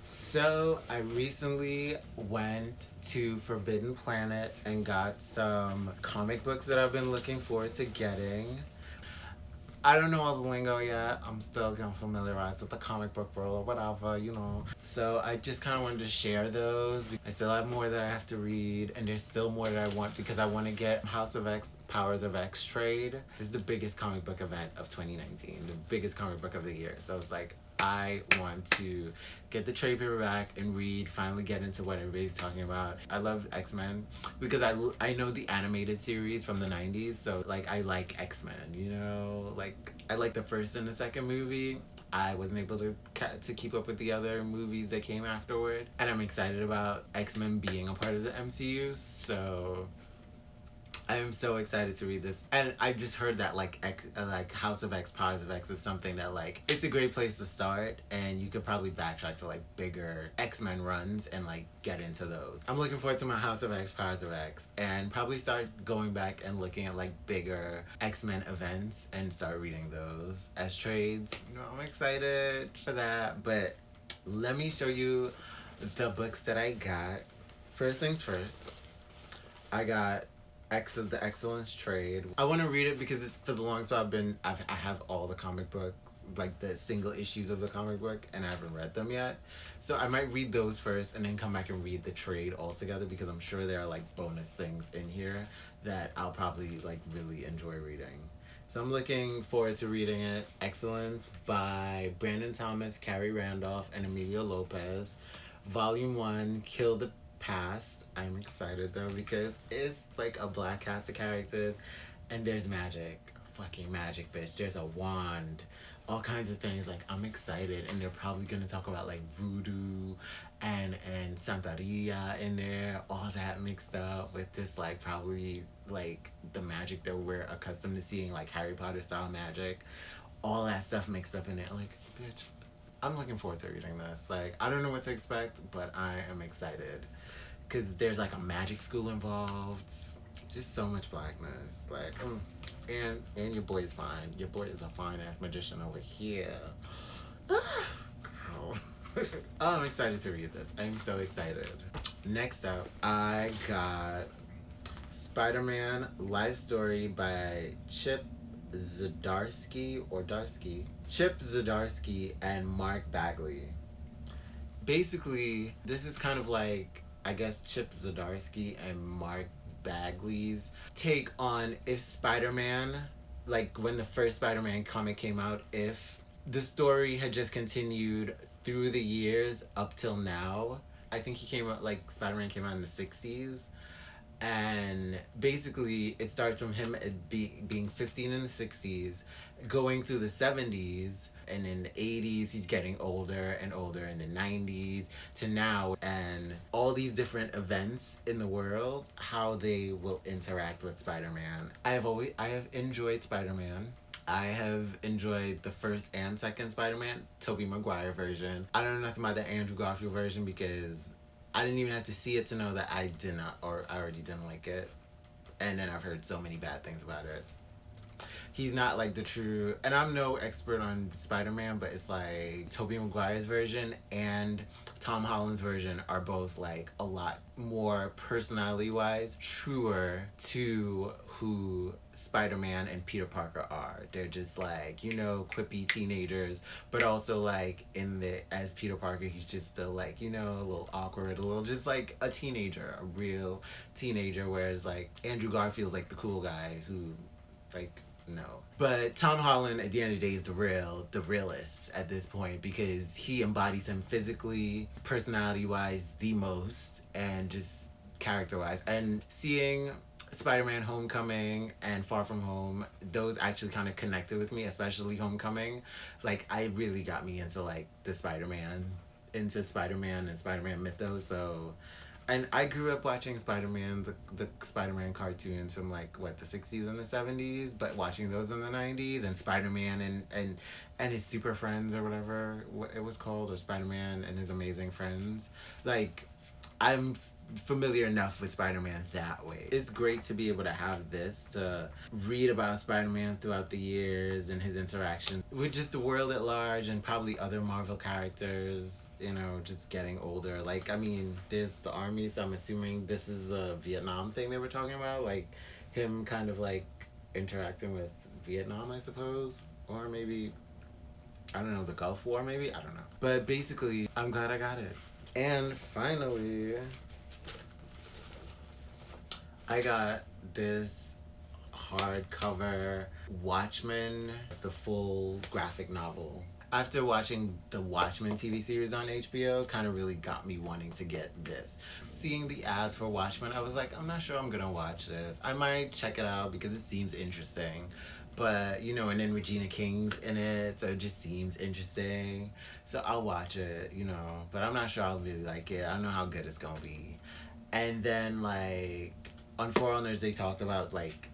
So I recently went to Forbidden Planet and got some comic books that I've been looking forward to getting. I don't know all the lingo yet. I'm still getting familiarized with the comic book world or whatever. So I just kind of wanted to share those. I still have more that I have to read, and there's still more that I want because I want to get House of X, Powers of X trade. This is the biggest comic book event of 2019, the biggest comic book of the year. So it's like I want to get the trade paperback and read, finally get into what everybody's talking about. I love X-Men because I know the animated series from the 90s, so like I like X-Men. Like I like the first and the second movie. I wasn't able to keep up with the other movies that came afterward, and I'm excited about X-Men being a part of the MCU, so I am so excited to read this, and I just heard that like House of X, Powers of X is something that like it's a great place to start, and you could probably backtrack to like bigger X-Men runs and like get into those. I'm looking forward to my House of X, Powers of X, and probably start going back and looking at like bigger X-Men events and start reading those as trades. I'm excited for that, but let me show you the books that I got. First things first. I got X of the Excellence Trade. I want to read it because it's for the longest time I have all the comic books, like the single issues of the comic book, and I haven't read them yet. So I might read those first and then come back and read the trade all together because I'm sure there are like bonus things in here that I'll probably like really enjoy reading. So I'm looking forward to reading it. Excellence by Brandon Thomas, Carrie Randolph, and Emilio Lopez. Volume 1, Kill the Past. I'm excited though because it's like a black cast of characters and there's magic. Fucking magic, bitch. There's a wand. All kinds of things. Like, I'm excited, and they're probably gonna talk about like voodoo and Santeria in there, all that mixed up with this like probably like the magic that we're accustomed to seeing, like Harry Potter style magic. All that stuff mixed up in it. Like, bitch, I'm looking forward to reading this. Like, I don't know what to expect, but I am excited because there's like a magic school involved. Just so much blackness. Like, and your boy is fine. Your boy is a fine ass magician over here. Girl. Oh, I'm excited to read this. I'm so excited. Next up, I got Spider-Man Life Story by Chip Zdarsky and Mark Bagley. Basically, this is kind of like, I guess, Chip Zdarsky and Mark Bagley's take on if Spider-Man, like when the first Spider-Man comic came out, if the story had just continued through the years up till now. I think he came out, like, Spider-Man came out in the 60s, and basically it starts from him being 15 in the 60s, going through the 70s, and in the 80s he's getting older and older, in the 90s to now, and all these different events in the world, how they will interact with Spider-Man. I have enjoyed Spider-Man. I have enjoyed the first and second Spider-Man, Tobey Maguire version. I don't know nothing about the Andrew Garfield version because I didn't even have to see it to know that I did not, or I already didn't like it. And then I've heard so many bad things about it. He's not like the true, and I'm no expert on Spider-Man, but it's like Tobey Maguire's version and Tom Holland's version are both like a lot more personality wise truer to who Spider-Man and Peter Parker are. They're just like, quippy teenagers, but also like in the as Peter Parker, he's just still like, a little awkward, a little just like a teenager, a real teenager, whereas like Andrew Garfield's like the cool guy who like no. But Tom Holland at the end of the day is the realist at this point because he embodies him physically, personality wise, the most, and just character wise. And seeing Spider-Man Homecoming and Far From Home, those actually kind of connected with me, especially Homecoming. Like, I really got me into like into Spider-Man and Spider-Man mythos, so and I grew up watching Spider-Man, the Spider-Man cartoons from like what, the 60s and the 70s, but watching those in the 90s, and Spider-Man and his Super Friends or whatever it was called, or Spider-Man and his Amazing Friends. Like, I'm familiar enough with Spider-Man that way. It's great to be able to have this, to read about Spider-Man throughout the years and his interaction with just the world at large and probably other Marvel characters, you know, just getting older. Like, I mean, there's the army, so I'm assuming this is the Vietnam thing they were talking about, like him kind of like interacting with Vietnam, I suppose, or maybe I don't know, the Gulf War, maybe? I don't know. But basically, I'm glad I got it. And finally, I got this hardcover Watchmen, the full graphic novel. After watching the Watchmen TV series on HBO, kind of really got me wanting to get this. Seeing the ads for Watchmen, I was like, I'm not sure I'm gonna watch this. I might check it out because it seems interesting. But, you know, and then Regina King's in it, so it just seems interesting. So I'll watch it, you know, but I'm not sure I'll really like it. I don't know how good it's gonna be. And then, like, on Foreigners, they talked about, like,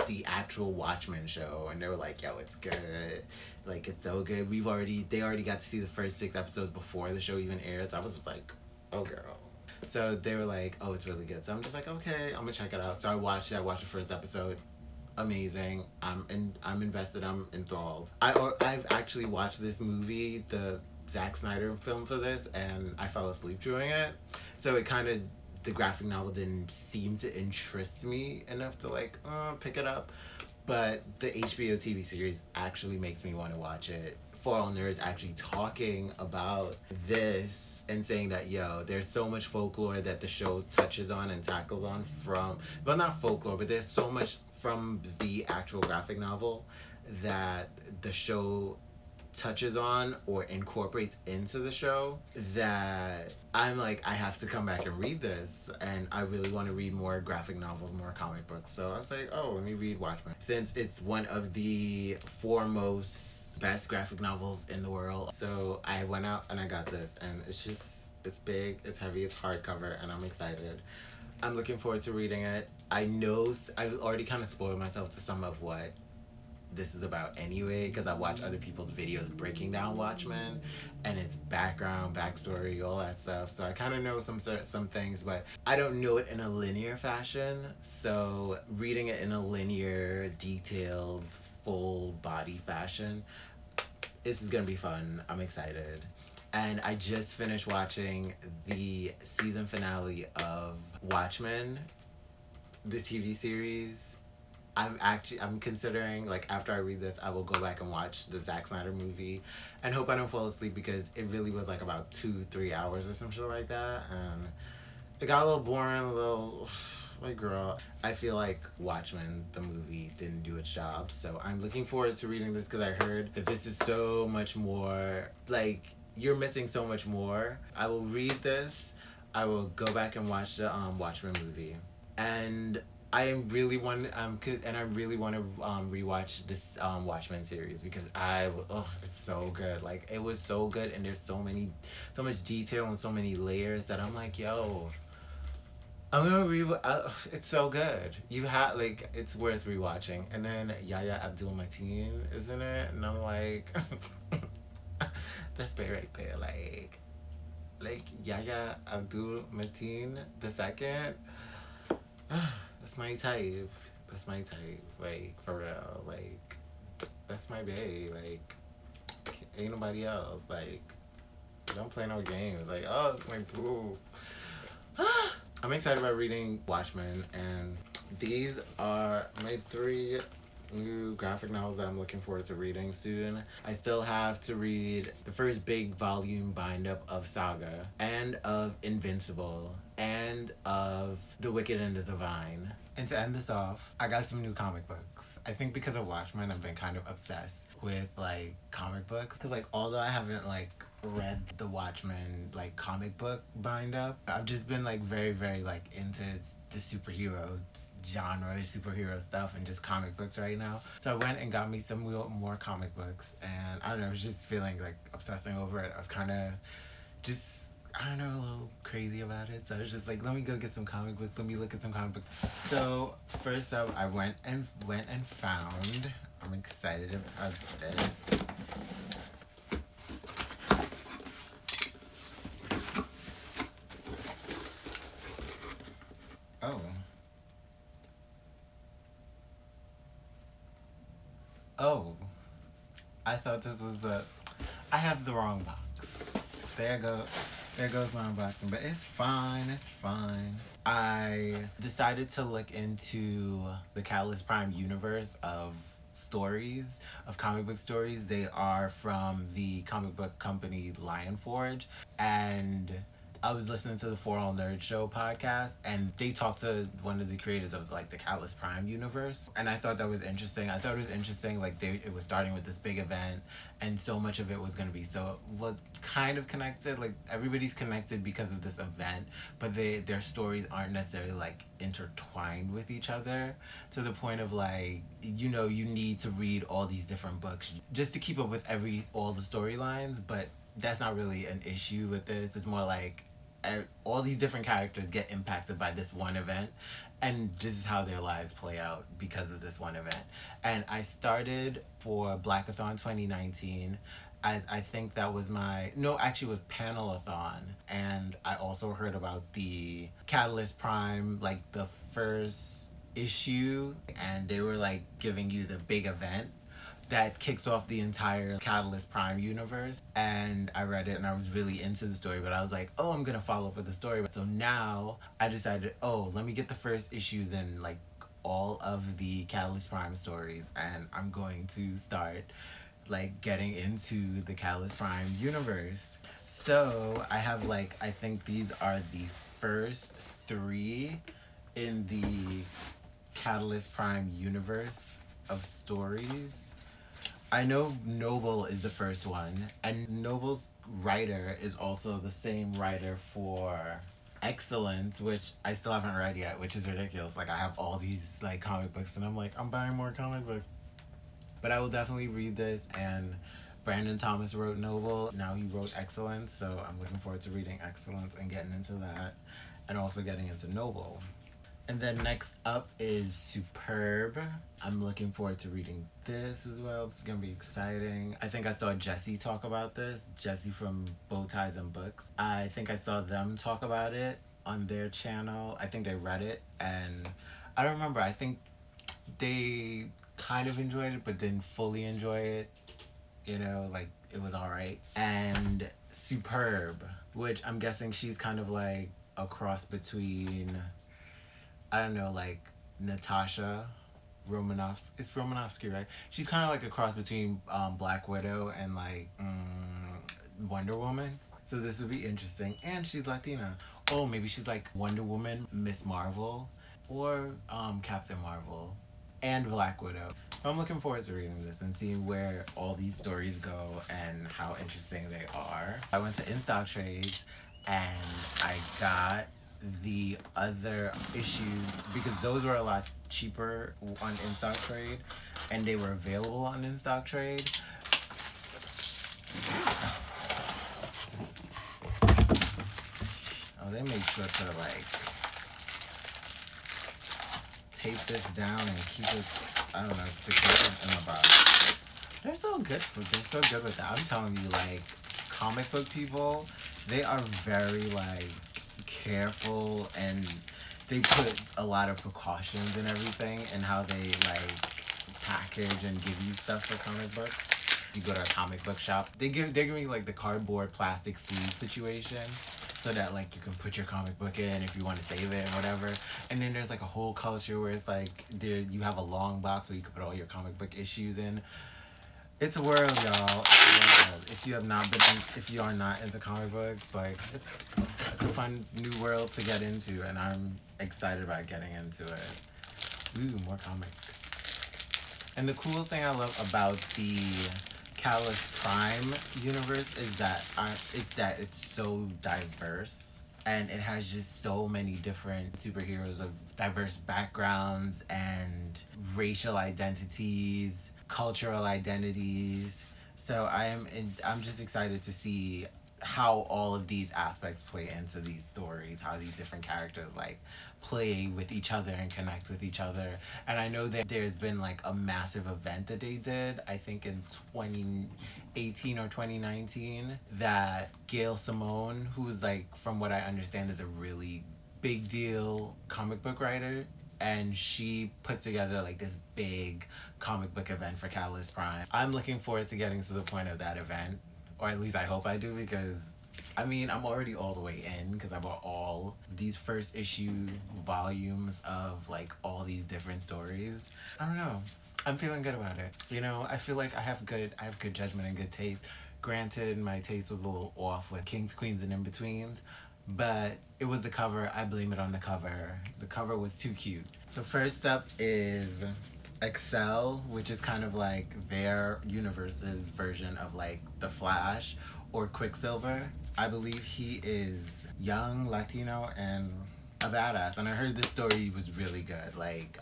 the actual Watchmen show, and they were like, yo, it's good. Like, it's so good. They already got to see the first 6 episodes before the show even aired. So I was just like, oh, girl. So they were like, oh, it's really good. So I'm just like, okay, I'm gonna check it out. So I watched it. I watched the first episode. Amazing. I'm invested. I'm enthralled. I've actually watched this movie, the Zack Snyder film for this, and I fell asleep during it. So it kind of, the graphic novel didn't seem to interest me enough to like pick it up. But the HBO TV series actually makes me want to watch it. For All Nerds actually talking about this and saying that, yo, there's so much folklore that the show touches on and tackles on from, well, not folklore, but there's so much from the actual graphic novel that the show touches on or incorporates into the show that I'm like, I have to come back and read this, and I really want to read more graphic novels, more comic books. So I was like, oh, let me read Watchmen, since it's one of the foremost best graphic novels in the world. So I went out and I got this, and it's big, it's heavy, it's hardcover, and I'm excited. I'm looking forward to reading it. I know I've already kind of spoiled myself to some of what this is about anyway, because I watch other people's videos breaking down Watchmen and its background, backstory, all that stuff. So I kind of know some things, but I don't know it in a linear fashion. So reading it in a linear, detailed, full body fashion, this is gonna be fun. I'm excited. And I just finished watching the season finale of Watchmen, the TV series. I'm considering, like, after I read this, I will go back and watch the Zack Snyder movie and hope I don't fall asleep, because it really was like about 2-3 hours or some shit like that, and it got a little boring, a little like, girl. I feel like Watchmen, the movie, didn't do its job. So I'm looking forward to reading this, because I heard that this is so much more, like, you're missing so much more. I will read this. I will go back and watch the Watchmen movie, and I really want to rewatch this Watchmen series, because it's so good. Like, it was so good, and there's so much detail and so many layers that I'm like, yo, I'm gonna it's so good. It's worth rewatching. And then Yahya Abdul-Mateen is in it, and I'm like, that's big right there. Like Yahya Abdul-Mateen the second. That's my type. That's my type. Like, for real. Like, that's my babe. Like, ain't nobody else. Like, don't play no games. Like, oh, it's my boo. I'm excited about reading Watchmen, and these are my 3 new graphic novels that I'm looking forward to reading soon. I still have to read the first big volume bind-up of Saga, and of Invincible, and of The Wicked and the Divine. And to end this off, I got some new comic books. I think because of Watchmen, I've been kind of obsessed with, like, comic books. Because, like, although I haven't, like, read the Watchmen, like, comic book bind-up, I've just been, like, very, very, like, into the superhero genre, superhero stuff, and just comic books right now. So I went and got me some more comic books, and I don't know, I was just feeling, like, obsessing over it. I was kind of just, I don't know, a little crazy about it. So I was just like, let me go get some comic books. Let me look at some comic books. So first up, I went and found, I'm excited about this. Oh, I thought this was I have the wrong box. There go. There goes my unboxing, but it's fine. It's fine. I decided to look into the Catalyst Prime universe of stories, of comic book stories. They are from the comic book company Lion Forge, and I was listening to the For All Nerd Show podcast, and they talked to one of the creators of like the Catalyst Prime universe, and I thought that was interesting. I thought it was interesting, like it was starting with this big event, and so much of it was gonna be kind of connected. Like everybody's connected because of this event, but their stories aren't necessarily like intertwined with each other to the point of like you need to read all these different books just to keep up with all the storylines, but that's not really an issue with this. It's more like all these different characters get impacted by this one event, and this is how their lives play out because of this one event. And I started for Blackathon 2019. I think that was no, actually it was Panelathon. And I also heard about the Catalyst Prime, like the first issue, and they were like giving you the big event that kicks off the entire Catalyst Prime universe. And I read it and I was really into the story, but I was like, oh, I'm gonna follow up with the story. So now I decided, oh, let me get the first issues in like all of the Catalyst Prime stories, and I'm going to start like getting into the Catalyst Prime universe. So I have like, I think these are the first three in the Catalyst Prime universe of stories. I know Noble is the first one, and Noble's writer is also the same writer for Excellence, which I still haven't read yet, which is ridiculous. Like I have all these like comic books, and I'm like, I'm buying more comic books. But I will definitely read this, and Brandon Thomas wrote Noble. Now he wrote Excellence, so I'm looking forward to reading Excellence and getting into that, and also getting into Noble. And then next up is Superb. I'm looking forward to reading this as well. It's gonna be exciting. I think I saw Jesse talk about this. Jesse from Bow Ties and Books. I think I saw them talk about it on their channel. I think they read it, and I don't remember. I think they kind of enjoyed it, but didn't fully enjoy it. Like it was alright. And Superb, which I'm guessing she's kind of like a cross between, I don't know, like Natasha Romanoffsky. It's Romanovsky, right? She's kind of like a cross between Black Widow and like Wonder Woman. So this would be interesting. And she's Latina. Oh, maybe she's like Wonder Woman, Miss Marvel, or Captain Marvel, and Black Widow. So I'm looking forward to reading this and seeing where all these stories go and how interesting they are. I went to In-Stock Trades and I got the other issues because those were a lot cheaper on In-Stock Trade, and they were available on In-Stock Trade. Oh, they made sure to like tape this down and keep it, I don't know, secure in the box. They're so good with that. I'm telling you, like, comic book people, they are very like careful, and they put a lot of precautions and everything and how they like package and give you stuff for comic books. You go to a comic book shop, they're giving you like the cardboard plastic sleeve situation so that like you can put your comic book in if you want to save it and whatever. And then there's like a whole culture where it's like you have a long box where you can put all your comic book issues in. It's a world, y'all. It's a world. If you are not into comic books, like it's a fun new world to get into, and I'm excited about getting into it. Ooh, more comics. And the cool thing I love about the Catalyst Prime universe is that it's so diverse, and it has just so many different superheroes of diverse backgrounds and racial identities, cultural identities. So I'm just excited to see how all of these aspects play into these stories, how these different characters like play with each other and connect with each other. And I know that there's been like a massive event that they did, I think in 2018 or 2019, that Gail Simone, who's like, from what I understand, is a really big deal comic book writer, and she put together like this big comic book event for Catalyst Prime. I'm looking forward to getting to the point of that event, or at least I hope I do, because I mean, I'm already all the way in because I bought all these first issue volumes of like all these different stories. I don't know. I'm feeling good about it. You know, I feel like I have good judgment and good taste. Granted, my taste was a little off with Kings, Queens, and In Betweens, but it was the cover. I blame it on the cover. The cover was too cute. So first up is Excel, which is kind of like their universe's version of like The Flash or Quicksilver. I believe he is young, Latino, and a badass. And I heard this story was really good. Like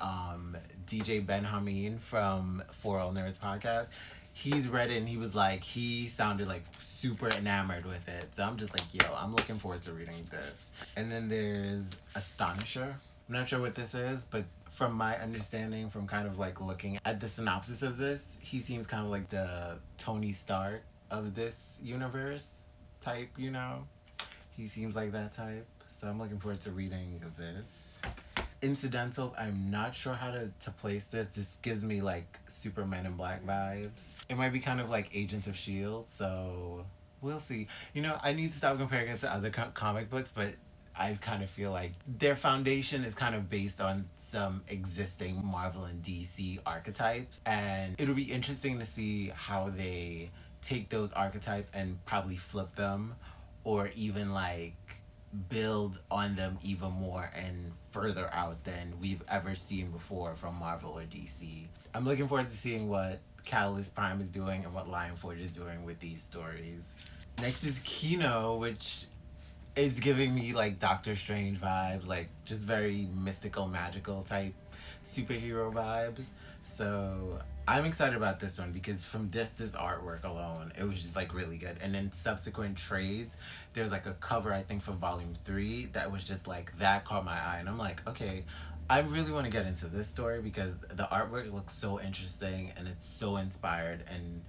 DJ Ben Hameen from For All Nerds podcast, he's read it and he was like, he sounded like super enamored with it. So I'm just like, yo, I'm looking forward to reading this. And then there's Astonisher. I'm not sure what this is, but from my understanding, from kind of like looking at the synopsis of this, he seems kind of like the Tony Stark of this universe type, you know? He seems like that type. So I'm looking forward to reading this. Incidentals, I'm not sure how to place this. This gives me like Superman in Black vibes. It might be kind of like Agents of S.H.I.E.L.D., so we'll see. You know, I need to stop comparing it to other comic books, but I kind of feel like their foundation is kind of based on some existing Marvel and DC archetypes. And it'll be interesting to see how they take those archetypes and probably flip them, or even like build on them even more and further out than we've ever seen before from Marvel or DC. I'm looking forward to seeing what Catalyst Prime is doing and what Lion Forge is doing with these stories. Next is Kino, which is giving me like Doctor Strange vibes, like just very mystical, magical type superhero vibes. So I'm excited about this one because from this artwork alone, it was just like really good. And then subsequent trades, there's like a cover I think for volume 3 that was just like, that caught my eye, and I'm like, okay, I really want to get into this story because the artwork looks so interesting and it's so inspired, and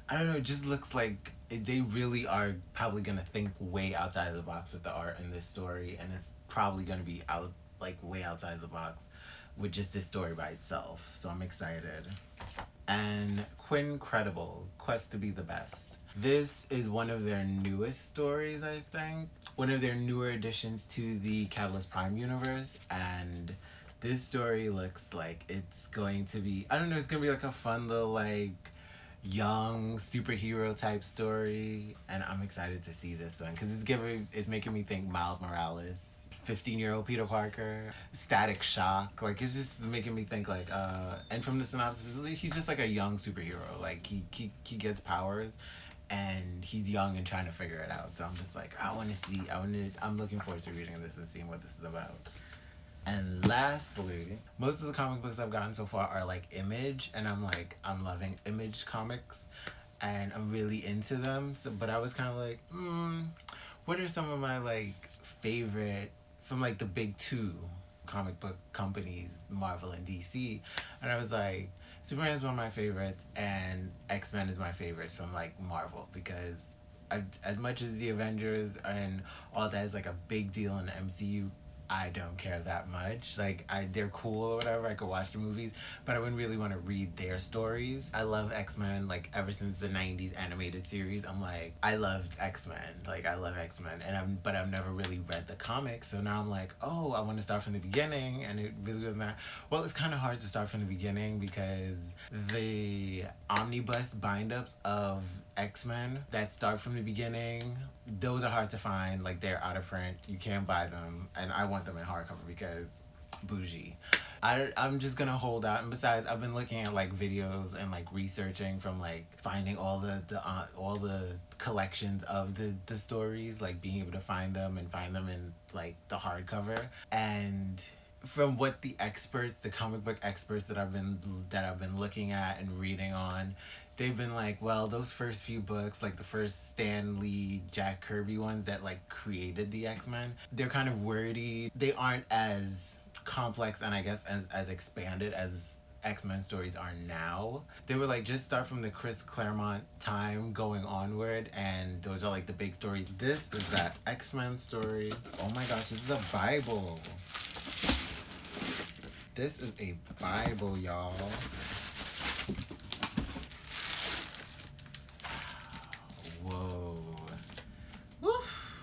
I don't know, it just looks like they really are probably gonna think way outside of the box with the art in this story, and it's probably gonna be out like way outside of the box with just this story by itself. So I'm excited. And Quinn Credible, Quest to be the Best. This is one of their newest stories, I think. One of their newer additions to the Catalyst Prime universe, and this story looks like it's going to be, I don't know, it's gonna be like a fun little like young superhero type story, and I'm excited to see this one because it's making me think Miles Morales, 15-year-old Peter Parker, Static Shock. Like it's just making me think like and from the synopsis, he's just like a young superhero. Like he gets powers and he's young and trying to figure it out. So I'm just like, I'm looking forward to reading this and seeing what this is about. And lastly, most of the comic books I've gotten so far are like Image, and I'm loving Image comics, and I'm really into them. So, but I was kind of like, what are some of my like favorite from like the big two comic book companies, Marvel and DC? And I was like, Superman is one of my favorites, and X-Men is my favorite from like Marvel, because as much as the Avengers and all that is like a big deal in the MCU, I don't care that much. Like, they're cool or whatever. I could watch the movies, but I wouldn't really want to read their stories. I love X-Men, like, ever since the 90s animated series. I'm like, I loved X-Men. Like, I love X-Men. But I've never really read the comics. So now I'm like, oh, I want to start from the beginning. And it really wasn't that. Well, it's kind of hard to start from the beginning because the omnibus bind-ups of X-Men that start from the beginning, those are hard to find. Like, they're out of print. You can't buy them. And I want them in hardcover because bougie. I'm just gonna hold out. And besides, I've been looking at like videos and like researching from like finding all the collections of the stories, like being able to find them in like the hardcover. And from what the comic book experts that I've been looking at and reading on, they've been like, well, those first few books, like the first Stan Lee, Jack Kirby ones that like created the X-Men, they're kind of wordy. They aren't as complex and I guess as expanded as X-Men stories are now. They were like, just start from the Chris Claremont time going onward, and those are like the big stories. This is that X-Men story. Oh my gosh, this is a Bible. This is a Bible, y'all. Whoa. Woof.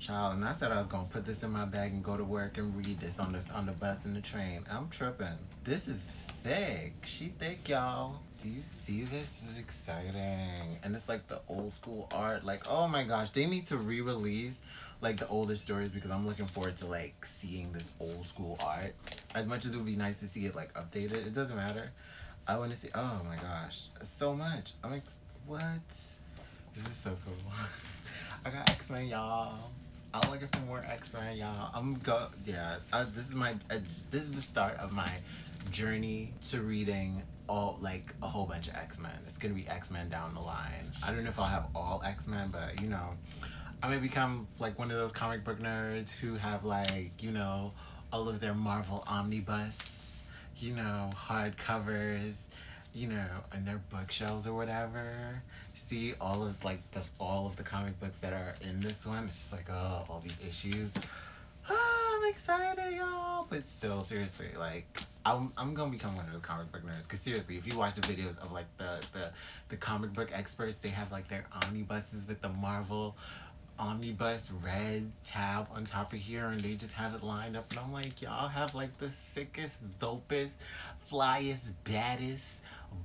Child, and I said I was gonna put this in my bag and go to work and read this on the bus and the train. I'm tripping. This is thick. She thick, y'all. Do you see this? This is exciting. And it's like the old school art. Like, oh my gosh, they need to re-release like the older stories because I'm looking forward to like seeing this old school art. As much as it would be nice to see it like updated, it doesn't matter. I want to see. Oh my gosh, so much. I'm like, what? This is so cool. I got X-Men, y'all. I'm looking for more X-Men, y'all. Yeah. This is the start of my journey to reading all like a whole bunch of X-Men. It's gonna be X-Men down the line. I don't know if I'll have all X-Men, but you know, I may become like one of those comic book nerds who have like, you know, all of their Marvel omnibus, you know, hardcovers, you know, and their bookshelves or whatever. See all of the comic books that are in this one. It's just like, oh, all these issues. Oh, I'm excited, y'all. But still, seriously, like I'm gonna become one of those comic book nerds. Cause seriously, if you watch the videos of like the comic book experts, they have like their omnibuses with the Marvel omnibus red tab on top of here, and they just have it lined up, and I'm like, y'all have like the sickest, dopest, flyest, baddest,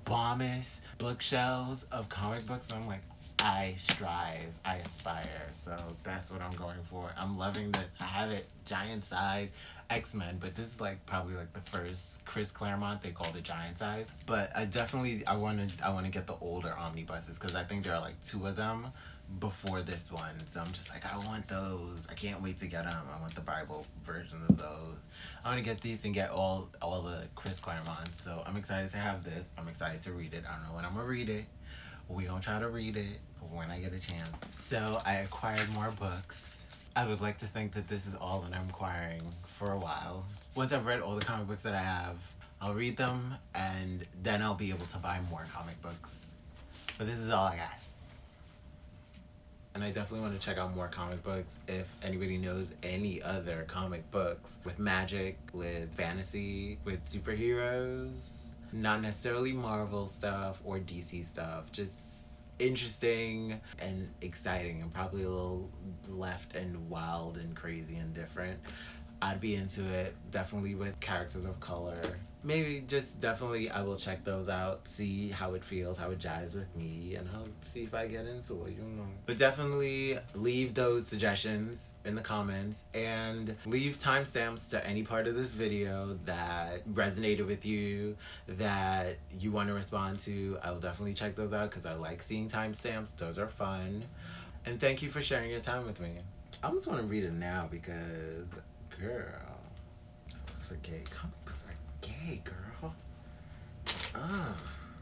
bombest bookshelves of comic books, and I'm like, I strive, I aspire. So that's what I'm going for. I'm loving this. I have it giant size X-Men, but this is like probably like the first Chris Claremont. They called it giant size. But I want to get the older omnibuses because I think there are like two of them before this one. So I'm just like, I want those. I can't wait to get them. I want the Bible version of those. I want to get these and get all the Chris Claremont. So I'm excited to have this. I'm excited to read it. I don't know when I'm gonna read it. We gonna try to read it when I get a chance. So I acquired more books. I would like to think that this is all that I'm acquiring for a while. Once I've read all the comic books that I have, I'll read them and then I'll be able to buy more comic books. But this is all I got. And I definitely want to check out more comic books if anybody knows any other comic books with magic, with fantasy, with superheroes. Not necessarily Marvel stuff or DC stuff, just interesting and exciting and probably a little left and wild and crazy and different. I'd be into it, definitely with characters of color. Maybe just definitely I will check those out, see how it feels, how it jives with me, and I'll see if I get into it, you know. But definitely leave those suggestions in the comments and leave timestamps to any part of this video that resonated with you, that you want to respond to. I will definitely check those out because I like seeing timestamps. Those are fun. And thank you for sharing your time with me. I almost want to read it now because, girl, books are gay. Comic books are gay, girl. Ugh.